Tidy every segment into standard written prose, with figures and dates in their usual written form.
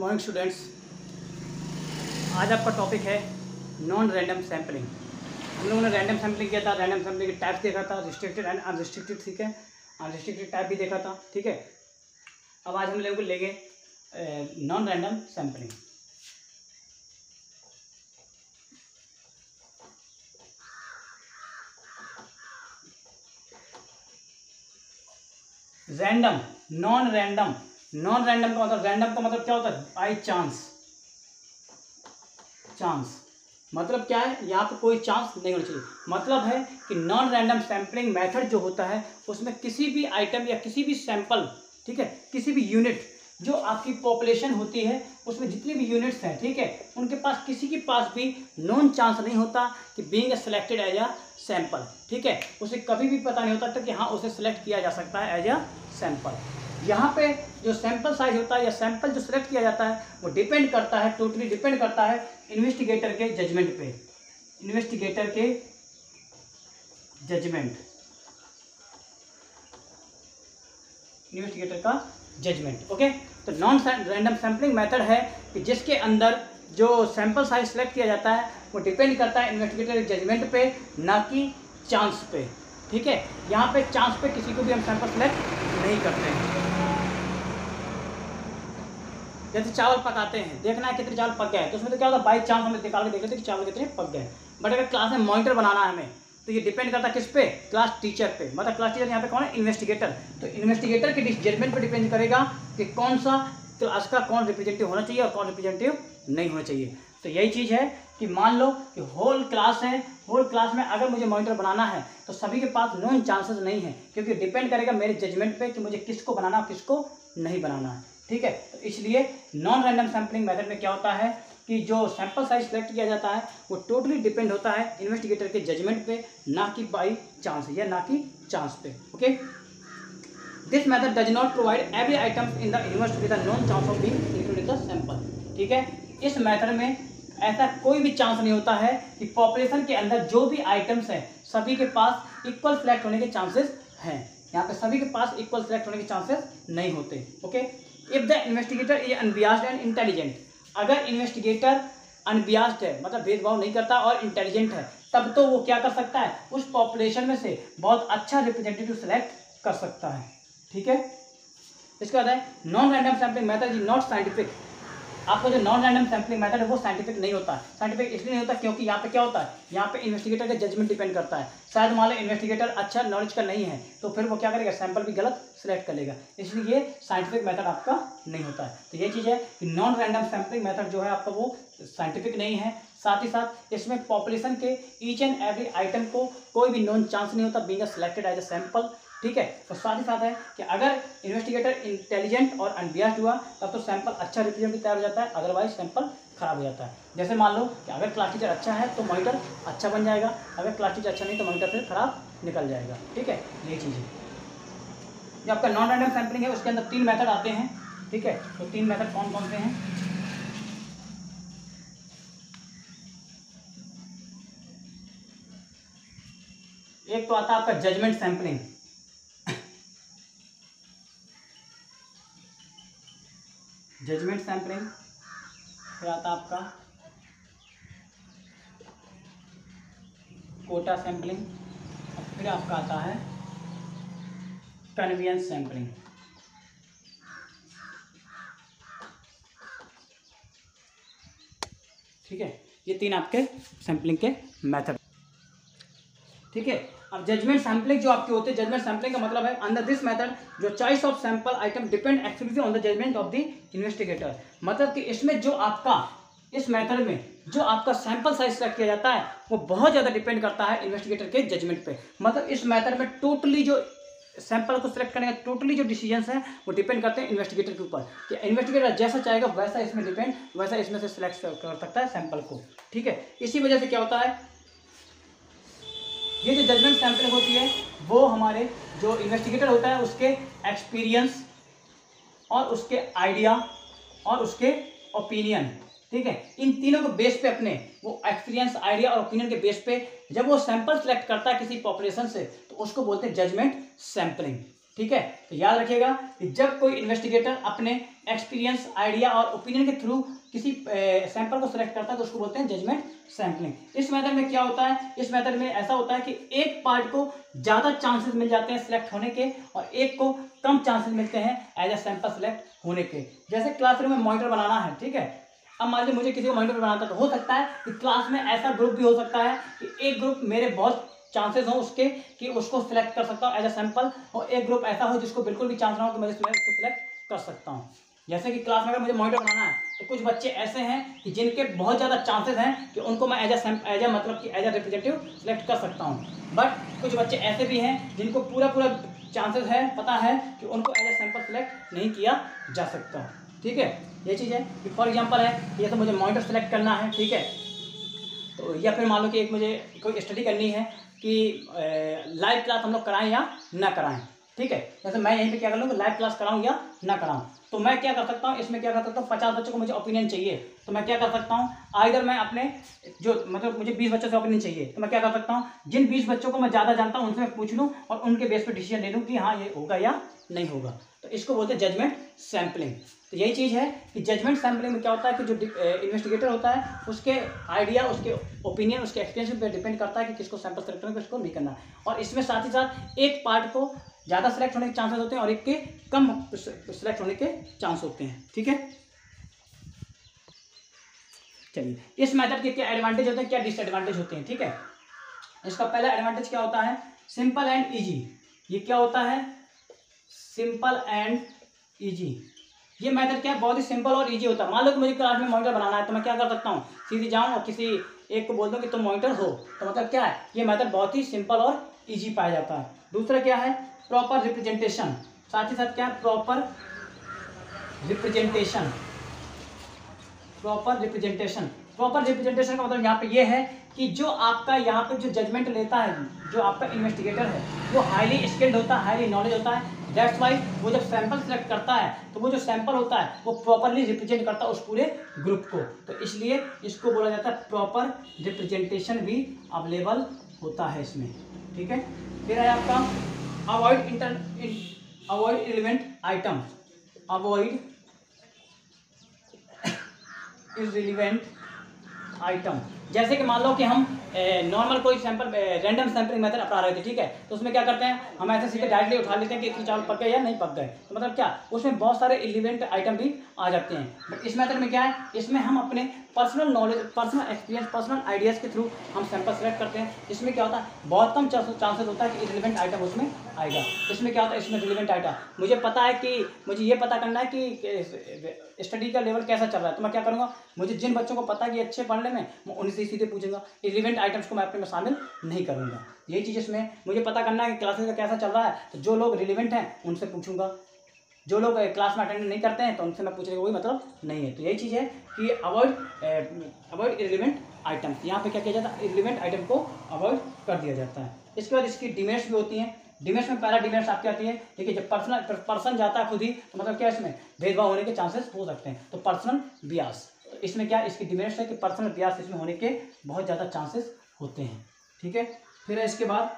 Morning students. आज आपका topic है नॉन रैंडम सैम्पलिंग। हम लोगों ने रैंडम सैम्पलिंग किया था, रैंडम सैम्पलिंग के टाइप देखा था, रिस्ट्रिक्टेड एंड अनरिस्ट्रिक्टेड, ठीक है, अनरिस्ट्रिक्टेड टाइप भी देखा था, ठीक है। अब आज हम लोग लेंगे non random sampling. Random, non random, non random का मतलब, रैंडम का मतलब क्या होता है? By chance. चांस मतलब क्या है? यहाँ पे कोई चांस नहीं होना चाहिए। मतलब है कि नॉन रैंडम सैम्पलिंग मेथड जो होता है उसमें किसी भी आइटम या किसी भी सैंपल, ठीक है, किसी भी यूनिट जो आपकी पॉपुलेशन होती है उसमें जितनी भी यूनिट्स हैं, ठीक है, उनके पास किसी के पास भी नॉन चांस नहीं होता कि being selected as a sample, ठीक है। उसे कभी भी पता नहीं होता था कि हाँ उसे सेलेक्ट किया जा सकता है एज अ सैंपल। यहाँ पे जो सैंपल साइज होता है या सैंपल जो सिलेक्ट किया जाता है वो डिपेंड करता है, टोटली डिपेंड करता है इन्वेस्टिगेटर के जजमेंट पे। इन्वेस्टिगेटर के जजमेंट, इन्वेस्टिगेटर का जजमेंट, ओके। तो नॉन रैंडम सैम्पलिंग मेथड है कि जिसके अंदर जो सैंपल साइज सेलेक्ट किया जाता है वो डिपेंड करता है इन्वेस्टिगेटर के जजमेंट पे, ना कि चांस पे, ठीक है। यहाँ पे चांस पे किसी को भी हम सैंपल सेलेक्ट नहीं करते हैं। जैसे चावल पकाते हैं, देखना है कितने चावल पक गए हैं, तो उसमें तो क्या होता है, बाई चांस हम निकाल के देख लेते हैं कि चावल कितने पक गए। बट अगर क्लास में मॉनिटर बनाना है हमें, तो ये डिपेंड करता है किस पे? क्लास टीचर पे। मतलब क्लास टीचर यहाँ पे कौन है? इन्वेस्टिगेटर। तो इन्वेस्टिगेटर के जजमेंट पे डिपेंड करेगा कि कौन सा क्लास का कौन रिप्रेजेंटेटिव होना चाहिए और कौन रिप्रेजेंटेटिव नहीं होना चाहिए। तो यही चीज़ है कि मान लो कि होल क्लास है, होल क्लास में अगर मुझे मॉनिटर बनाना है तो सभी के पास नॉन चांसेस नहीं है, क्योंकि डिपेंड करेगा मेरे जजमेंट पे कि मुझे किसको बनाना और किसको नहीं बनाना है, ठीक है। तो इसलिए नॉन रैंडम सैम्पलिंग मेथड में क्या होता है कि जो सैंपल साइज सेलेक्ट किया जाता है वो टोटली डिपेंड होता है इन्वेस्टिगेटर के जजमेंट पे, ना कि बाई चांस या ना कि चांस पे, okay. This method does not provide every item in the universe with a non chance of being included the sample, ठीक है। इस मेथड में ऐसा कोई भी चांस नहीं होता है कि पॉपुलेशन के अंदर जो भी आइटम्स हैं सभी के पास इक्वल सेलेक्ट होने के चांसेस हैं। यहाँ पे सभी के पास इक्वल सेलेक्ट होने के चांसेस नहीं होते, okay. If the investigator is unbiased and intelligent, अगर इन्वेस्टिगेटर अनबियास्ड है मतलब भेदभाव नहीं करता और इंटेलिजेंट है, तब तो वो क्या कर सकता है? उस पॉपुलेशन में से बहुत अच्छा रिप्रेजेंटेटिव सेलेक्ट कर सकता है, ठीक है। इसके बाद है non random sampling method is not scientific. आपका जो नॉन रैंडम सैम्पलिंग मेथड है वो साइंटिफिक नहीं होता है। साइंटिफिक इसलिए नहीं होता क्योंकि यहाँ पे क्या होता है, यहाँ पे इन्वेस्टिगेटर का जजमेंट डिपेंड करता है। शायद मान लो इन्वेस्टिगेटर अच्छा नॉलेज का नहीं है तो फिर वो क्या करेगा? सैंपल भी गलत सेलेक्ट कर लेगा, इसलिए साइंटिफिक मेथड आपका नहीं होता है। तो ये चीज़ है कि नॉन रैंडम सैम्पलिंग मेथड जो है आपका वो साइंटिफिक नहीं है। साथ ही साथ इसमें पॉपुलेशन के ईच एंड एवरी आइटम को कोई भी नॉन चांस नहीं होता being selected as a sample, ठीक है। तो साथ ही साथ है कि अगर इन्वेस्टिगेटर इंटेलिजेंट और अनबियास्ड हुआ तब तो सैंपल अच्छा रिप्रेजेंटेटिव तैयार हो जाता है, अदरवाइज सैंपल खराब हो जाता है। जैसे मान लो कि अगर क्लास टीचर अच्छा है तो मॉनिटर अच्छा बन जाएगा, अगर क्लास टीचर अच्छा नहीं तो मॉनिटर फिर खराब निकल जाएगा, ठीक है। ये चीज़ है। जो आपका नॉन रैंडम सैम्पलिंग है उसके अंदर 3 मेथड आते हैं, ठीक है। तो 3 मेथड कौन कौन से हैं? एक तो आता है आपका जजमेंट सैम्पलिंग, जजमेंट सैम्पलिंग। फिर आता आपका कोटा सैम्पलिंग, और फिर आपका आता है कन्वीनियंस सैम्पलिंग, ठीक है। ये 3 आपके सैम्पलिंग के मेथड, ठीक है। अब जजमेंट सैम्पलिंग जो आपके होते हैं, जजमेंट सैम्पलिंग का मतलब है अंडर दिस मेथड जो choice of sample item depend actually on the judgement of the investigator. मतलब कि इसमें जो आपका, इस मेथड में जो आपका सैंपल साइज सेलेक्ट किया जाता है वो बहुत ज़्यादा डिपेंड करता है इन्वेस्टिगेटर के जजमेंट पे। मतलब इस मेथड में टोटली जो सैंपल को सिलेक्ट करने का टोटली जो डिसीजंस हैं वो डिपेंड करते हैं इन्वेस्टिगेटर के ऊपर, कि इन्वेस्टिगेटर जैसा चाहेगा वैसा इसमें डिपेंड, वैसा इसमें से सिलेक्ट कर सकता है सैंपल को, ठीक है। इसी वजह से क्या होता है, ये जो जजमेंट सैम्पलिंग होती है वो हमारे जो इन्वेस्टिगेटर होता है उसके एक्सपीरियंस और उसके आइडिया और उसके ओपिनियन, ठीक है, इन तीनों को बेस पे अपने वो एक्सपीरियंस, आइडिया और ओपिनियन के बेस पे जब वो सैंपल सेलेक्ट करता है किसी पॉपुलेशन से तो उसको बोलते हैं जजमेंट सैम्पलिंग, ठीक है। तो याद रखिएगा कि जब कोई इन्वेस्टिगेटर अपने एक्सपीरियंस, आइडिया और ओपिनियन के थ्रू किसी सैंपल को सिलेक्ट करता है तो उसको बोलते हैं जजमेंट सैंपलिंग। इस मेथड में क्या होता है, इस मेथड में ऐसा होता है कि एक पार्ट को ज़्यादा चांसेस मिल जाते हैं सिलेक्ट होने के और एक को कम चांसेस मिलते हैं एज ए सैंपल सिलेक्ट होने के। जैसे क्लासरूम में मॉनिटर बनाना है, ठीक है। अब मान लीजिए मुझे किसी को मॉनिटर बनाता तो हो सकता है कि क्लास में ऐसा ग्रुप भी हो सकता है कि एक ग्रुप मेरे बहुत चांसेस हो उसके कि उसको सिलेक्ट कर सकता हूँ एज ए सैंपल, और एक ग्रुप ऐसा हो जिसको बिल्कुल भी चांस ना हो कि मैं उसको सिलेक्ट कर सकता हूँ। जैसे कि क्लास में अगर मुझे मॉनिटर बनाना है तो कुछ बच्चे ऐसे हैं कि जिनके बहुत ज़्यादा चांसेस हैं कि उनको मैं एज ए मतलब कि एज ए रिप्रेजेंटेटिव सिलेक्ट कर सकता हूँ। बट कुछ बच्चे ऐसे भी हैं जिनको पूरा चांसेस है, पता है कि उनको एज ए सैंपल सिलेक्ट नहीं किया जा सकता, ठीक है। ये चीज़ है कि फॉर एग्जांपल है कि ये तो मुझे मॉनिटर सेलेक्ट करना है, ठीक है। तो या फिर मान लो कि एक मुझे कोई स्टडी करनी है कि लाइव क्लास हम लोग कराएं या ना कराएं, ठीक है। जैसे मैं यहीं पे क्या कर लूँ, लाइव क्लास कराऊं या ना कराऊं, तो मैं क्या कर सकता हूँ, इसमें क्या कर सकता हूँ, 50 बच्चों को मुझे ओपिनियन चाहिए तो मैं क्या कर सकता हूँ, आइदर मैं अपने जो मतलब मुझे 20 बच्चों से ओपिनियन चाहिए तो मैं क्या कर सकता हूँ, जिन 20 बच्चों को मैं ज़्यादा जानता हूँ उनसे मैं पूछ लूँ और उनके बेस पर डिसीजन ले लूँ कि हाँ ये होगा या नहीं होगा। तो इसको बोलते हैं जजमेंट सैम्पलिंग। तो यही चीज़ है कि जजमेंट सैम्पलिंग में क्या होता है कि जो इन्वेस्टिगेटर होता है उसके आइडिया, उसके ओपिनियन, उसके एक्सपीरियंस पे डिपेंड करता है कि किसको सैंपल सेलेक्ट करना है, किसको नहीं करना। और इसमें साथ ही साथ एक पार्ट को ज़्यादा सेलेक्ट होने के चांसेस होते हैं और एक के कम सेलेक्ट होने के चांस होते हैं, ठीक है। चलिए, इस मेथड के क्या एडवांटेज होते हैं, क्या डिसएडवांटेज होते हैं, ठीक है। इसका पहला एडवांटेज क्या होता है, सिंपल एंड ईजी। ये क्या होता है, सिंपल एंड ईजी। ये मेथड क्या है, बहुत ही सिंपल और इजी होता है। मान लो कि मुझे क्लास में मॉनिटर बनाना है तो मैं क्या कर सकता हूँ, सीधे जाऊँ और किसी एक को बोल दूँ कि तुम मॉनिटर हो, तो मतलब क्या है, ये मेथड बहुत ही सिंपल और इजी पाया जाता है। दूसरा क्या है, प्रॉपर रिप्रेजेंटेशन। साथ ही साथ क्या है, proper representation. Proper representation, proper representation का मतलब यहाँ पे ये है कि जो आपका यहाँ पे जो जजमेंट लेता है, जो आपका इन्वेस्टिगेटर है वो हाईली स्किल्ड होता है, हाईली नॉलेज होता है। दैट्स वाई वो जब सैंपल सेलेक्ट करता है तो वो जो सैंपल होता है वो प्रॉपरली रिप्रेजेंट करता है उस पूरे ग्रुप को। तो इसलिए इसको बोला जाता है प्रॉपर रिप्रेजेंटेशन भी अवेलेबल होता है इसमें, ठीक है। फिर है आपका avoid irrelevant item. Avoid irrelevant item, जैसे कि मान लो कि हम नॉर्मल कोई सैंपल रैंडम सैंपलिंग मेथड अपना रहे थे, ठीक है। तो उसमें क्या करते हैं, हम ऐसे सीधे डायरेक्टली उठा लेते हैं कि इतने चावल पक गए या नहीं पक गए। तो मतलब क्या, उसमें बहुत सारे इररिलेवेंट आइटम भी आ जाते हैं। बट इस मेथड में क्या है, इसमें हम अपने personal knowledge, personal experience, personal ideas के थ्रू हम सैंपल सेलेक्ट करते हैं। इसमें क्या होता है, बहुत कम चांसेस होता है कि इररिलेवेंट आइटम उसमें आएगा। इसमें क्या होता है, इसमें रिलेवेंट आइटम मुझे पता है कि मुझे ये पता करना है कि स्टडी का लेवल कैसा चल रहा है, तो मैं क्या करूँगा, मुझे जिन बच्चों को पता है कि अच्छे पढ़ने में, मैं उनसे सीधे पूछूंगा। इररिलेवेंट आइटम्स को मैं अपने में शामिल नहीं करूँगा। यही चीज़ इसमें मुझे पता करना है कि क्लासेस का कैसा चल रहा है, तो जो लोग रिलेवेंट हैं उनसे पूछूंगा, जो लोग क्लास में अटेंड नहीं करते हैं तो उनसे मैं पूछने का कोई मतलब नहीं है। तो यही चीज़ है कि अवॉइड इररिलेवेंट आइटम्स। यहाँ पे क्या किया जाता है, इररिलेवेंट आइटम को अवॉइड कर दिया जाता है। इसके बाद इसकी डिमेरिट्स भी होती हैं। डिमेरिट्स में पहला डिमेरिट्स आपकी आती है, देखिए जब पर्सन जाता है खुद ही, तो मतलब क्या इसमें भेदभाव होने के चांसेस हो सकते हैं। तो पर्सनल बियास, तो इसमें क्या इसकी डिमेरिट्स है कि पर्सनल बियास इसमें होने के बहुत ज़्यादा चांसेस होते हैं, ठीक है। फिर इसके बाद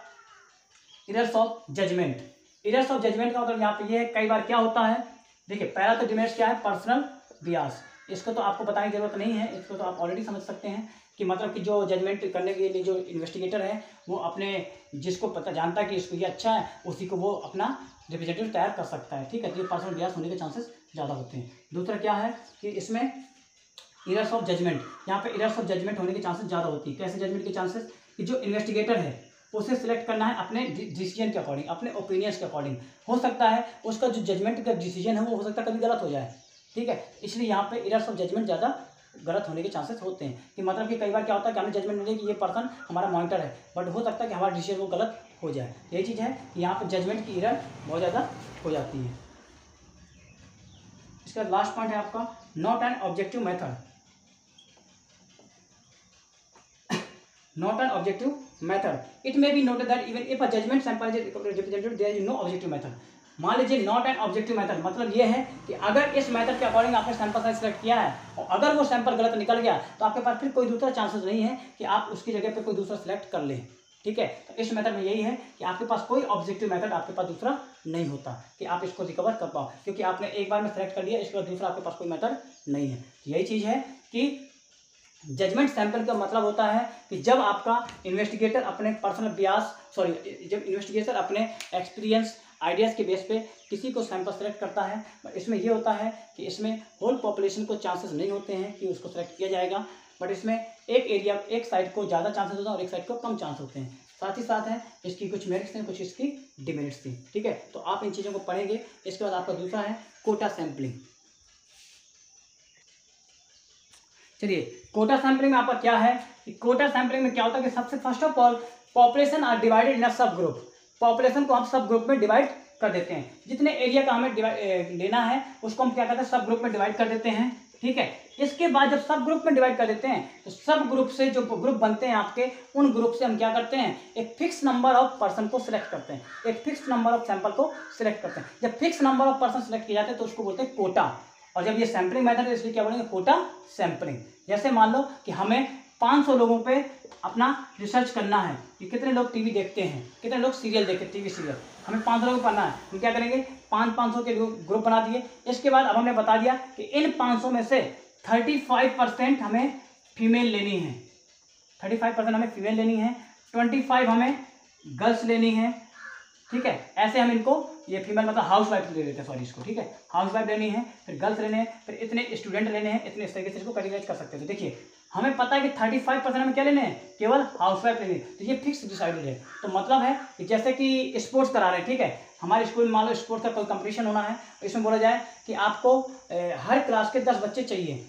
errors of judgement. Errors of judgement का मतलब यहाँ पे ये है, कई बार क्या होता है, देखिए पहला तो डिमेरिट्स क्या है, पर्सनल बियास। इसको तो आपको बताने की जरूरत नहीं है, इसको तो आप ऑलरेडी समझ सकते हैं कि मतलब कि जो जजमेंट करने के लिए जो इन्वेस्टिगेटर है वो अपने जिसको पता जानता है कि इसको ये अच्छा है उसी को वो अपना रिप्रेजेंटेटिव तैयार कर सकता है, ठीक है। तो ये पर्सनल बियास होने के चांसेस ज़्यादा होते हैं। दूसरा क्या है कि इसमें एरर्स ऑफ जजमेंट, यहाँ पे एरर्स ऑफ जजमेंट होने के चांसेस ज़्यादा होती है। कैसे जजमेंट के चांसेस, कि जो इन्वेस्टिगेटर है उसे सिलेक्ट करना है अपने डिसीजन के अकॉर्डिंग, अपने ओपिनियंस के अकॉर्डिंग। हो सकता है उसका जो जजमेंट का डिसीजन है वो हो सकता है कभी गलत हो जाए, ठीक है। इसलिए यहाँ पे एरर्स ऑफ जजमेंट ज़्यादा गलत होने के चांसेस होते हैं। कि मतलब कि कई बार क्या होता है कि हमने जजमेंट लिया कि ये पर्सन हमारा मॉनिटर है, बट हो सकता है कि हमारा डिसीजन वो गलत हो जाए। यही चीज़ है कि यहाँ पर जजमेंट की एरर बहुत ज़्यादा हो जाती है। इसका लास्ट पॉइंट है आपका not an objective method. Not an objective method. It may be noted that even if a judgment sample is represented, there is no objective method. मान लीजिए नॉट एन ऑब्जेक्टिव मेथड, मतलब ये है कि अगर इस मेथड के अकॉर्डिंग आपने सैंपल साइज सेलेक्ट किया है और अगर वो सैंपल गलत निकल गया तो आपके पास फिर कोई दूसरा चांसेस नहीं है कि आप उसकी जगह पे कोई दूसरा सेलेक्ट कर लें, ठीक है। तो इस मेथड में यही है कि आपके पास कोई ऑब्जेक्टिव मेथड आपके पास दूसरा नहीं होता कि आप इसको रिकवर कर पाओ, क्योंकि आपने एक बार में सेलेक्ट कर लिया, इसके बाद दूसरा आपके पास कोई मेथड नहीं है। यही चीज़ है कि जजमेंट सैंपल का मतलब होता है कि जब आपका इन्वेस्टिगेटर अपने पर्सनल बियास जब इन्वेस्टिगेटर अपने एक्सपीरियंस आइडियाज़ के बेस पे किसी को सैंपल सेलेक्ट करता है, इसमें ये होता है कि इसमें होल पॉपुलेशन को चांसेस नहीं होते हैं कि उसको सेलेक्ट किया जाएगा, बट इसमें एक एरिया एक साइड को ज़्यादा चांसेस होते हैं और एक साइड को कम चांस होते हैं। साथ ही साथ है इसकी कुछ मेरिट्स हैं, कुछ इसकी डिमेरिट्स थी, ठीक है। तो आप इन चीज़ों को पढ़ेंगे। इसके बाद आपका दूसरा है कोटा सैम्पलिंग। चलिए, कोटा सैम्पलिंग में आपका क्या है कि कोटा सैम्पलिंग में क्या होता है कि सबसे first of all population are divided in a subgroup. Population को हम सब ग्रुप में डिवाइड कर देते हैं। जितने एरिया का हमें लेना है उसको हम क्या करते हैं, सब ग्रुप में डिवाइड कर देते हैं, ठीक है। इसके बाद जब सब ग्रुप में डिवाइड कर देते हैं तो सब ग्रुप से जो ग्रुप बनते हैं आपके, उन ग्रुप से हम क्या करते हैं, एक फिक्स नंबर ऑफ पर्सन को सिलेक्ट करते हैं, एक फिक्स नंबर ऑफ सैंपल को सिलेक्ट करते हैं। जब fix number of person select किए जाते हैं तो उसको बोलते हैं कोटा। और जब ये सैम्पलिंग मेथड है इसलिए क्या बोलेंगे, कोटा सैम्पलिंग। जैसे मान लो कि हमें 500 लोगों पे अपना रिसर्च करना है कि कितने लोग टीवी देखते हैं, कितने लोग सीरियल देखते हैं, टीवी सीरियल, हमें 500 लोगों को पढ़ना है। हम क्या करेंगे, 500 के ग्रुप बना दिए। इसके बाद अब हमने बता दिया कि इन 500 में से 35% हमें फीमेल लेनी है, 35% हमें फीमेल लेनी है, 25 हमें गर्ल्स लेनी है, ठीक है। ऐसे हम इनको, ये फीमेल मतलब हाउस वाइफ ले लेते हैं, सॉरी इसको, ठीक है, हाउस वाइफ लेनी है, फिर गर्ल्स लेने हैं, फिर इतने स्टूडेंट लेने हैं, इतने इस तरीके से इसको कैटेगराइज कर सकते हैं। तो देखिए हमें पता है कि 35% हमें क्या लेने हैं, केवल हाउस वाइफ लेने हैं, तो ये फिक्स डिसाइडेड है। तो मतलब है कि जैसे कि स्पोर्ट्स करा रहे हैं, ठीक है, हमारे स्कूल में मान लो स्पोर्ट्स का कोई कंपटीशन होना है, इसमें बोला जाए कि आपको हर क्लास के 10 बच्चे चाहिए,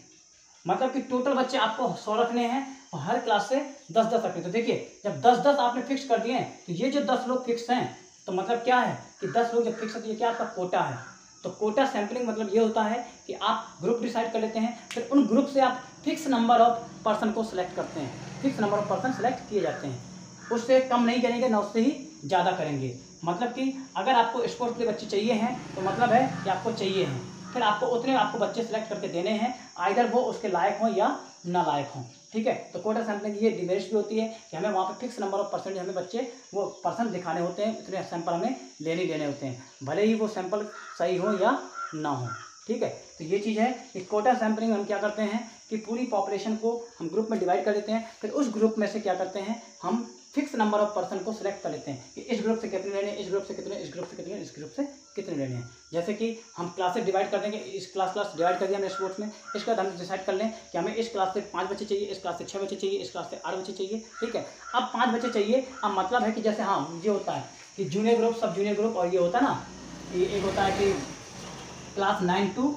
मतलब कि टोटल बच्चे आपको 100 रखने हैं और हर क्लास से 10-10 रखने। तो देखिए जब 10-10 आपने फिक्स कर दिए हैं तो ये जो 10 लोग फिक्स हैं, तो मतलब क्या है कि 10 लोग जब फिक्स है तो ये क्या आपका कोटा है। तो कोटा सैम्पलिंग मतलब ये होता है कि आप ग्रुप डिसाइड कर लेते हैं, फिर उन ग्रुप से आप फिक्स नंबर ऑफ पर्सन को सिलेक्ट करते हैं, fix number of person select किए जाते हैं, उससे कम नहीं करेंगे ना उससे ही ज़्यादा करेंगे। मतलब कि अगर आपको स्पोर्ट्स के बच्चे चाहिए हैं तो मतलब है कि आपको चाहिए हैं, फिर आपको उतने आपको बच्चे सेलेक्ट करके देने हैं, आइदर वो उसके लायक हों या ना लायक हों, ठीक है। तो कोटा सैम्पलिंग ये डिमेरिट्स भी होती है कि हमें वहाँ पे फिक्स नंबर ऑफ परसेंट हमें बच्चे वो पर्सन दिखाने होते हैं, इतने सैंपल हमें लेने होते हैं, भले ही वो सैंपल सही हो या ना हो, ठीक है। तो ये चीज़ है कि कोटा सैम्पलिंग में हम क्या करते हैं कि पूरी पॉपुलेशन को हम ग्रुप में डिवाइड कर देते हैं, फिर उस ग्रुप में से क्या करते हैं, हम फिक्स नंबर ऑफ पर्सन को सिलेक्ट कर लेते हैं कि इस ग्रुप से कितने लेने हैं, इस ग्रुप से कितने, इस ग्रुप से कितने, इस ग्रुप से कितने लेने हैं। जैसे कि हम क्लासेस डिवाइड कर देंगे, इस क्लास डिवाइड कर दिया हमने स्पोर्ट्स में, इसके बाद हम डिसाइड कर लें कि हमें इस क्लास से 5 बच्चे चाहिए, इस क्लास से 6 बच्चे चाहिए, इस क्लास से 8 बच्चे चाहिए, ठीक है। अब 5 बच्चे चाहिए, अब मतलब है कि जैसे हाँ ये होता है कि जूनियर ग्रुप, सब जूनियर ग्रुप, और ये होता है ना, एक होता है कि क्लास 9 to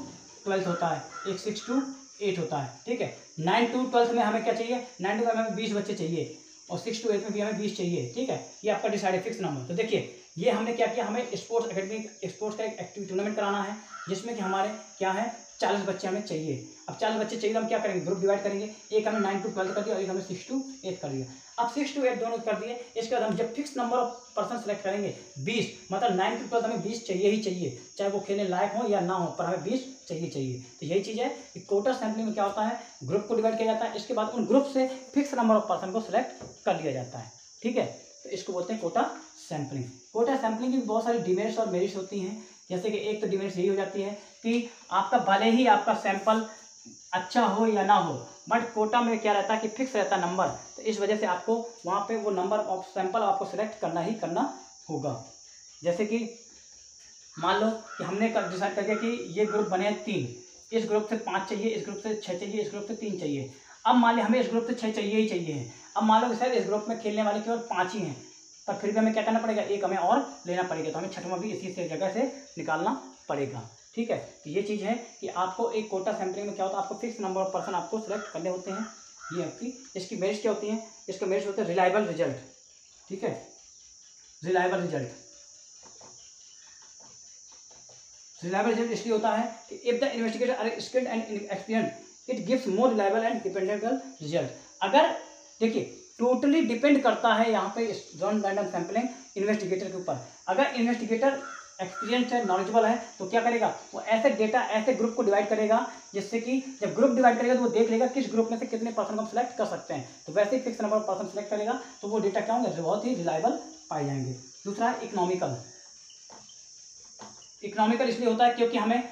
12 होता है, एक 6 to 8 होता है, ठीक है। 9 to 12 में हमें क्या चाहिए, 9 to 12 में हमें 20 बच्चे चाहिए और 6 to 8 में भी हमें 20 चाहिए, ठीक है। ये आपका डिसाइड है फिक्स नंबर। तो देखिए ये हमने क्या किया, हमें स्पोर्ट्स एकेडमी स्पोर्ट्स का एक एक्टिव टूर्नामेंट कराना है जिसमें कि हमारे क्या है 40 बच्चे हमें चाहिए। अब 40 बच्चे चाहिए तो हम क्या करेंगे, ग्रुप डिवाइड करेंगे, एक हमें 9 to 12 कर दिया और एक हमें 6 to 8 कर दिया। अब 6 to 8 दोनों कर दिए, इसके बाद हम जब fix number of person select करेंगे 20, मतलब 9 to 12 हमें 20 चाहिए ही चाहिए, चाहे वो खेलने लायक हो या ना हो, पर हमें 20 चाहिए। तो यही चीज़ है कि कोटा सैम्पलिंग में क्या होता है, ग्रुप को डिवाइड किया जाता है, इसके बाद उन ग्रुप से फिक्स नंबर ऑफ पर्सन को सिलेक्ट कर लिया जाता है, ठीक है। तो इसको बोलते हैं कोटा सैम्पलिंग। कोटा सैम्पलिंग की बहुत सारी डिमेरिट्स और मेरिट्स होती हैं। जैसे कि एक तो डिमेरिट्स यही हो जाती है कि आपका भले ही आपका सैंपल अच्छा हो या ना हो, बट कोटा में क्या रहता है कि फिक्स रहता है नंबर, तो इस वजह से आपको वहाँ पे वो नंबर ऑफ सैंपल आपको सिलेक्ट करना ही करना होगा। जैसे कि मान लो कि हमने डिसाइड कर दिया कि ये ग्रुप बने हैं 3, इस ग्रुप से 5 चाहिए, इस ग्रुप से 6 चाहिए, इस ग्रुप से 3 चाहिए। अब मान लिया हमें इस ग्रुप से 6 चाहिए ही चाहिए है, अब मान लो कि सर इस ग्रुप में खेलने वाले केवल 5 ही हैं, पर फिर भी हमें क्या करना पड़ेगा, एक हमें और लेना पड़ेगा, तो हमें 6वां भी इसी से जगह से निकालना पड़ेगा, ठीक है। तो ये चीज़ है कि आपको एक कोटा सैम्पलिंग में क्या होता है, आपको फिक्स नंबर ऑफ पर्सन आपको सिलेक्ट करने होते हैं। ये आपकी इसकी मेरिट्स क्या होती हैं, इसके मेरिट्स होते हैं रिलायबल रिजल्ट, ठीक है, रिलायबल रिजल्ट इसलिए होता है कि if the investigator are skilled and experienced it gives more reliable and dependable result. अगर देखिए टोटली डिपेंड करता है यहाँ पे रैंडम सैम्पलिंग इन्वेस्टिगेटर के ऊपर। अगर इन्वेस्टिगेटर एक्सपीरियंस है, नॉलेजेबल है, तो क्या करेगा वो ऐसे डेटा, ऐसे ग्रुप को डिवाइड करेगा जिससे कि जब ग्रुप डिवाइड करेगा तो वो देख लेगा किस ग्रुप में से कितने पर्सन को हम सेलेक्ट कर सकते हैं, तो वैसे ही fix number of person select करेगा तो वो डेटा क्या होंगे, बहुत ही रिलायबल पाए जाएंगे। दूसरा है इकोनॉमिकल। इकोनॉमिकल इसलिए होता है क्योंकि हमें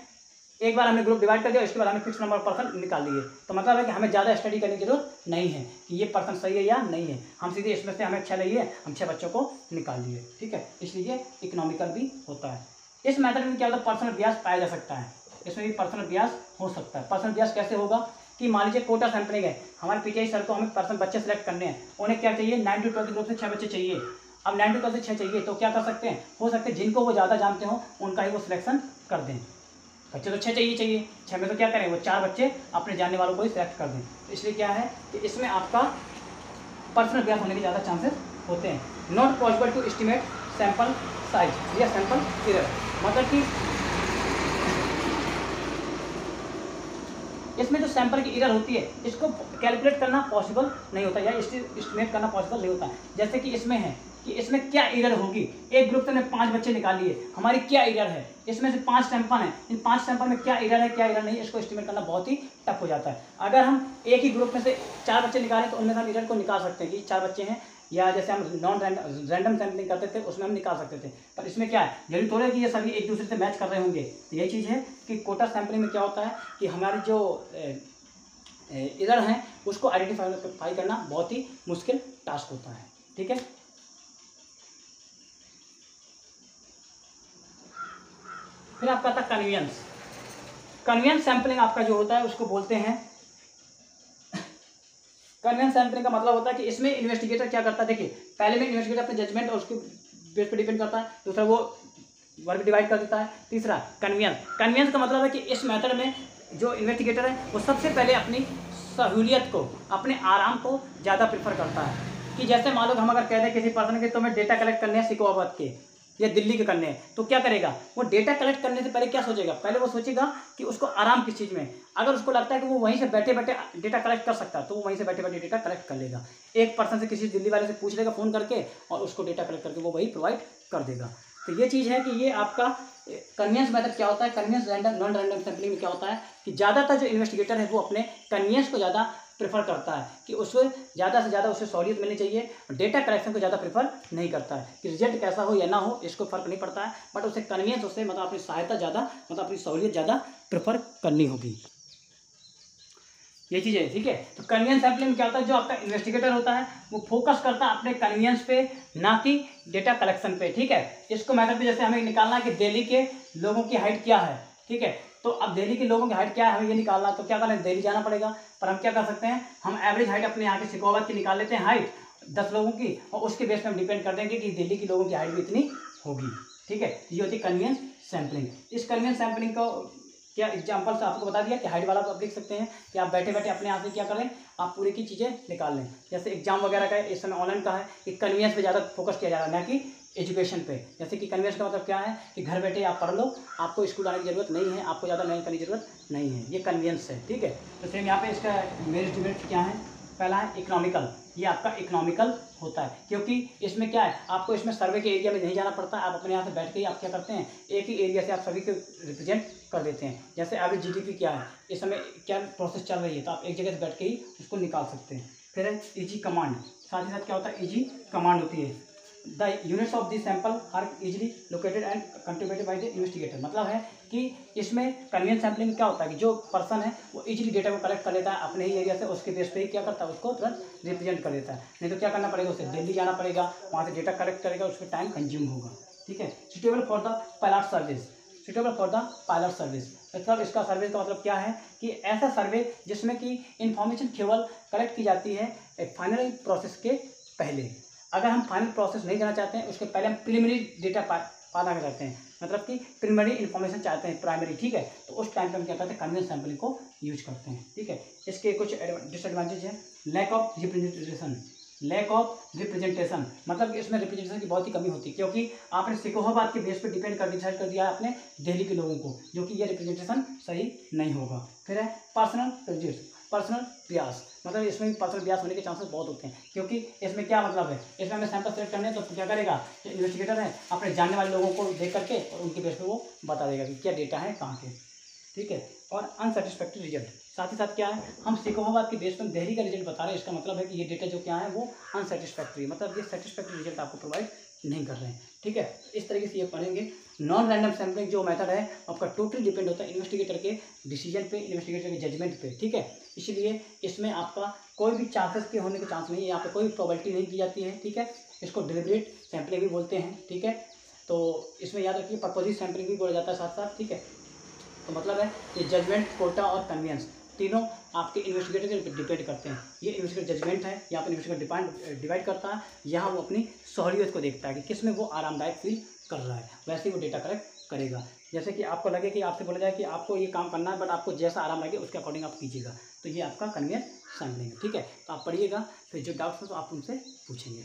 एक बार हमने ग्रुप डिवाइड कर दिया, उसके बाद हमें फिक्स नंबर ऑफ पर्सन निकाल लिए, तो मतलब है कि हमें ज़्यादा स्टडी करने की जरूरत नहीं है कि ये पर्सन सही है या नहीं है, हम सीधे इसमें से हमें 6 लिए, हम 6 बच्चों को निकाल लिए, ठीक है, इसलिए इकोनॉमिकल भी होता है। इस मेथड में क्या होता है, पर्सनल बियास पाया जा सकता है, इसमें भी पर्सनल बियास हो सकता है। पर्सनल बियास कैसे होगा कि मान लीजिए कोटा सैंपलिंग है, हमारे पीटीआई सर को हमें पर्सन बच्चे सेलेक्ट करने हैं, उन्हें क्या चाहिए 9 to 12 ग्रुप से 6 बच्चे चाहिए। अब 9 to 12 से 6 चाहिए तो क्या कर सकते हैं, हो सकते हैं जिनको वो ज़्यादा जानते हो उनका ही वो सिलेक्शन कर दें। बच्चे तो 6 चाहिए, 6 में तो क्या करें, वो 4 बच्चे अपने जानने वालों को ही सिलेक्ट कर दें। तो इसलिए क्या है कि इसमें आपका पर्सनल बियास होने के ज़्यादा चांसेस होते हैं। Not possible to estimate sample size या सैंपल एरर, मतलब कि इसमें जो सैंपल की एरर होती है इसको कैलकुलेट करना पॉसिबल नहीं होता या एस्टिमेट करना पॉसिबल नहीं होता। जैसे कि इसमें है कि इसमें क्या एरर होगी, एक ग्रुप से हमने 5 बच्चे निकाल लिए, हमारी क्या एरर है, इसमें से 5 सैंपल हैं, इन 5 सैंपल में क्या एरर है क्या एरर नहीं, इसको एस्टिमेट करना बहुत ही टफ हो जाता है। अगर हम एक ही ग्रुप में से 4 बच्चे निकालें तो उनमें हम एरर को निकाल सकते हैं कि 4 बच्चे हैं, या जैसे हम नॉन रैंडम सैम्पलिंग करते थे उसमें हम निकाल सकते थे। पर इसमें क्या है, जरूरी थोड़ा है कि ये सभी एक दूसरे से मैच कर रहे होंगे। तो यही चीज़ है कि कोटा सैम्पलिंग में क्या होता है कि हमारी जो एरर हैं उसको आइडेंटिफाई करना बहुत ही मुश्किल टास्क होता है, ठीक है। फिर आपका आता है कन्वीनियंस। कन्वीनियंस सैम्पलिंग आपका जो होता है उसको बोलते हैं, कन्वीनियंस सैम्पलिंग का मतलब होता है कि इसमें इन्वेस्टिगेटर क्या करता है, देखिए पहले में इन्वेस्टिगेटर अपने जजमेंट और उसके बेस पर डिपेंड करता है, दूसरा वो वर्क डिवाइड कर देता है, तीसरा कन्वीनियंस। कन्वीनियंस का मतलब है कि इस मेथड में जो इन्वेस्टिगेटर है वो सबसे पहले अपनी सहूलियत को, अपने आराम को ज़्यादा प्रेफर करता है। कि जैसे मान लो हम अगर कह दें किसी पर्सन के तुम्हें डेटा कलेक्ट करने हैं सिकोहाबाद के या दिल्ली के करने हैं, तो क्या करेगा वो डेटा कलेक्ट करने से पहले क्या सोचेगा, पहले वो सोचेगा कि उसको आराम किस चीज़ में। अगर उसको लगता है कि वो वहीं से बैठे बैठे डेटा कलेक्ट कर सकता है तो वो वहीं से बैठे बैठे डेटा कलेक्ट कर लेगा। एक पर्सन से किसी दिल्ली वाले से पूछ लेगा फ़ोन करके और उसको डेटा कलेक्ट करके वो वही प्रोवाइड कर देगा। तो ये चीज़ है कि ये आपका कन्वीनियंस मेथड क्या होता है। Convenience random non random sampling में क्या होता है कि ज़्यादातर जो इन्वेस्टिगेटर है वो अपने कन्वीनियंस को ज़्यादा प्रेफर करता है कि उसको ज़्यादा से ज़्यादा उसे सहूलियत मिलनी चाहिए। डेटा कलेक्शन को ज़्यादा प्रेफर नहीं करता है कि रिजल्ट कैसा हो या ना हो इसको फर्क नहीं पड़ता है, बट उसे कन्वीनियंस, उससे मतलब अपनी सहायता ज़्यादा, मतलब अपनी सहूलियत ज़्यादा प्रेफर करनी होगी। ये चीज़ है, ठीक है। तो कन्वीनियंस सैम्पलिंग में क्या होता है, जो आपका इन्वेस्टिगेटर होता है वो फोकस करता है अपने कन्वीनियंस पे, ना कि डेटा कलेक्शन पे, ठीक है। इसको मैथड पे जैसे हमें निकालना है कि दिल्ली के लोगों की हाइट क्या है, ठीक है। तो अब दिल्ली के लोगों की हाइट क्या है हमें ये निकालना, तो क्या करना है, दिल्ली जाना पड़ेगा। पर हम क्या कर सकते हैं, हम एवरेज हाइट अपने यहाँ के सिकोहाबाद की निकाल लेते हैं हाइट 10 लोगों की, और उसके बेस पर हम डिपेंड कर देंगे कि दिल्ली की लोगों की हाइट भी इतनी होगी, ठीक है। ये होती है कन्वीनियंस सैम्पलिंग। इस कन्वीनियंस सैम्पलिंग को क्या एग्जाम्पल से आपको बता दिया कि हाइट वाला आप लिख सकते हैं कि आप बैठे बैठे अपने आप से क्या करें, आप पूरी की चीज़ें निकाल लें। जैसे एग्जाम वगैरह का इस समय ऑनलाइन का है कि कन्वीनियंस पे ज़्यादा फोकस किया जा रहा है, ना कि एजुकेशन पे। जैसे कि कन्वीनियंस का मतलब क्या है कि घर बैठे आप पढ़ लो, आपको स्कूल आने की जरूरत नहीं है, आपको ज़्यादा मेहनत करने की जरूरत नहीं है, ये कन्वीनियंस है, ठीक है। तो सेम यहाँ पे इसका मेरिट डिमेरिट क्या है, पहला है इकोनॉमिकल। ये आपका इकोनॉमिकल होता है क्योंकि इसमें क्या है, आपको इसमें सर्वे के एरिया में नहीं जाना पड़ता, आप अपने यहाँ से बैठ के ही आप क्या करते हैं, एक ही एरिया से आप सभी को रिप्रेजेंट कर देते हैं। जैसे एवरेज जीडीपी क्या है, इस समय क्या प्रोसेस चल रही है, तो आप एक जगह से बैठ के ही उसको निकाल सकते हैं। फिर है ईजी कमांड, साथ ही साथ क्या होता है, ईजी कमांड होती है। The units of the sample are easily located and contributed by the investigator. मतलब है कि इसमें कन्वीनियंस सैम्पलिंग में क्या होता है कि जो पर्सन है वो इजीली डेटा को कलेक्ट कर लेता है अपने ही एरिया से, उसके बेस पे ही क्या करता है, उसको तुरंत रिप्रेजेंट कर देता है। नहीं तो क्या करना पड़ेगा, उसे दिल्ली जाना पड़ेगा, वहाँ से डेटा कलेक्ट करेगा, उसमें टाइम कंज्यूम होगा, ठीक है। Suitable for the pilot service, suitable for the pilot service मतलब इसका सर्विस का मतलब क्या है कि ऐसा सर्वे जिसमें कि इंफॉर्मेशन केवल कलेक्ट की जाती है फाइनल प्रोसेस के पहले। अगर हम फाइनल प्रोसेस नहीं जाना चाहते हैं, उसके पहले हम प्रिलिमिनरी डेटा पाना चाहते हैं, मतलब कि प्रिलिमिनरी इन्फॉर्मेशन चाहते हैं, प्राइमरी, ठीक है। तो उस टाइम पे हम क्या करते हैं, कन्वीनियंस सैम्पलिंग को यूज करते हैं, ठीक है। इसके कुछ डिसएडवांटेज है, lack of representation, lack of representation मतलब कि इसमें रिप्रेजेंटेशन की बहुत ही कमी होती है, क्योंकि आपने सिकोहाबाद के बेस पे डिपेंड कर डिसाइड कर दिया है आपने दिल्ली के लोगों को, जो कि ये रिप्रेजेंटेशन सही नहीं होगा। फिर है पर्सनल प्रेजुडिस, पर्सनल बियास, मतलब इसमें भी पर्सनल बियास होने के चांसेस बहुत होते हैं, क्योंकि इसमें क्या मतलब है, इसमें हमें सैंपल सेलेक्ट करने हैं तो क्या करेगा जो इन्वेस्टिगेटर है अपने जानने वाले लोगों को देख करके और उनके बेस पे वो बता देगा कि क्या डेटा है कहाँ के, ठीक है। और अनसेटिस्फैक्ट्री रिजल्ट, साथ ही साथ क्या है, हम सिकोमाबाद के बेस पर देरी का रिजल्ट बता रहे हैं, इसका मतलब है कि ये डेटा जो क्या है वो अनसेटिस्फैक्ट्री, मतलब ये सेटिस्फैक्ट्री रिजल्ट आपको प्रोवाइड नहीं कर रहे हैं, ठीक है। इस तरीके से ये पढ़ेंगे। नॉन रैंडम सैम्पलिंग जो मेथड है आपका टोटली डिपेंड होता है इन्वेस्टिगेटर के डिसीजन पे, इन्वेस्टिगेटर के जजमेंट पे, ठीक है। इसलिए इसमें आपका कोई भी चांसेस के होने के चांस नहीं है, यहाँ पे कोई प्रोबेबिलिटी नहीं की जाती है, ठीक है। इसको डिलिबरेट सैम्पलिंग भी बोलते हैं, ठीक है। तो इसमें याद रखिए पर्पजिव सैम्पलिंग भी बोला जाता है साथ साथ, ठीक है। तो मतलब है ये जजमेंट, कोटा और कन्वीनियंस तीनों आपके इन्वेस्टिगेटर के डिपेंड करते हैं। ये इन्वेस्टिगेटर जजमेंट है, यहाँ पर इन्वेस्टिगेटर डिवाइड करता है, यहाँ वो अपनी सहूलियत को देखता है कि किस में वो आरामदायक फील कर रहा है, वैसे ही वो डेटा कलेक्ट करेगा। जैसे कि आपको लगे कि आपसे बोला जाए कि आपको ये काम करना है बट आपको जैसा आराम लगे उसके अकॉर्डिंग आप कीजिएगा, तो ये आपका कन्वीनियंस सैम्पलिंग है, ठीक है। तो आप पढ़िएगा, फिर जो डाउट्स हो तो आप उनसे पूछेंगे।